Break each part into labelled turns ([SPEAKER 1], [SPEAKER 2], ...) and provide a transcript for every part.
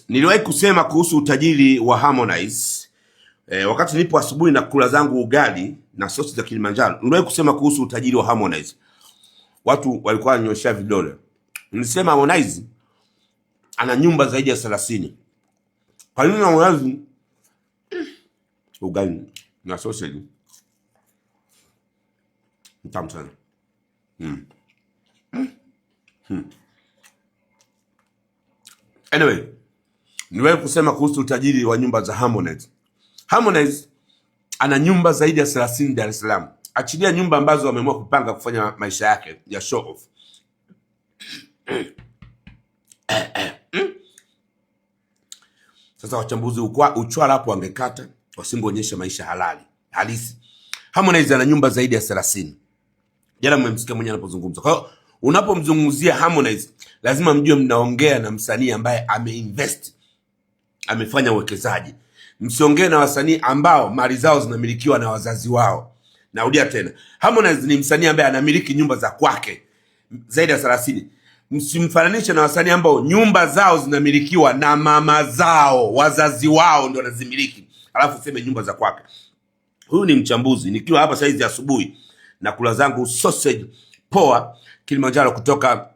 [SPEAKER 1] Niliwahi kusema kuhusu utajiri wa Harmonize wakati nipo asubuhi na kula zangu ugali na sosi za Kilimanjaro. Niliwahi kusema kuhusu utajiri wa Harmonize. Watu walikuwa wananyoshia vidole. Nilisema Harmonize ana nyumba zaidi ya 30. Kwa nini Harmonize ugali na sausage mtamu sana? Anyway, niwewe kusema kuhusu utajiri wa nyumba za Harmonize. Harmonize ana nyumba zaidi ya 30 Dar es Salaam. Achilia nyumba ambazo wameamua kupanga kufanya maisha yake ya show off. Sasa wachambuzi uchwala hapo wangekata, wasingeonyesha maisha halisi. Harmonize ana nyumba zaidi ya 30. Jana mmemsikia mwenyewe anapozungumza. Kwa hiyo unapomzungumzia Harmonize lazima mjue mnaongea na msanii ambaye ameinvest, amefanya uwekezaji. Msiongee na wasanii ambao mali zao zinamilikiwa na wazazi wao. Narudia tena, Harmonize ni msanii ambaye anamiliki nyumba za kwake zaidi ya 30. Msimfananishe na wasanii ambao nyumba zao zinamilikiwa na mama zao, wazazi wao ndio wanazimiliki, alafu sema nyumba za kwake. Huyu ni mchambuzi. Nikiwa hapa saizi asubuhi na kula zangu sausage poa Kilimanjaro kutoka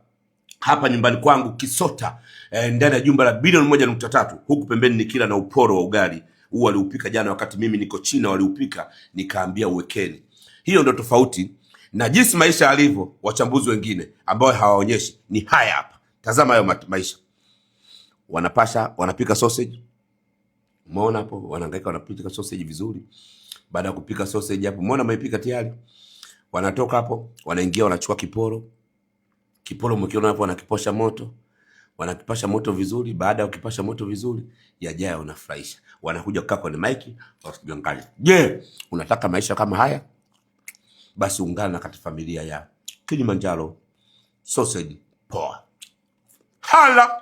[SPEAKER 1] hapa nyumbani kwangu Kisota, ndani ya jumba la bilioni 1.3, huku pembeni nikila na uporo wa ugali. Huu waliupika jana wakati mimi niko China, waliupika nikaambia uwekeni. Hiyo ndio tofauti na jinsi maisha yalivyo. Wachambuzi wengine ambao hawaonyeshi ni haya hapa. Tazama hayo maisha. Wanapika sausage. Umeona hapo wanahangaika, wanapika sausage vizuri. Baada ya kupika sausage hapo, umeona maipika tayari. Wanatoka hapo, wanaingia wanachukua kiporo. Kiporo mkiona hapo wanakiposha moto. Wanakipasha moto vizuri. Baada ya kukipasha moto vizuri, yajayo wanafurahisha. Wanakuja kukaa kwenye maiki, wasijangalia. Je, unataka maisha kama haya? Basi ungana katika familia ya Kilimanjaro Sausage Poa. Hala!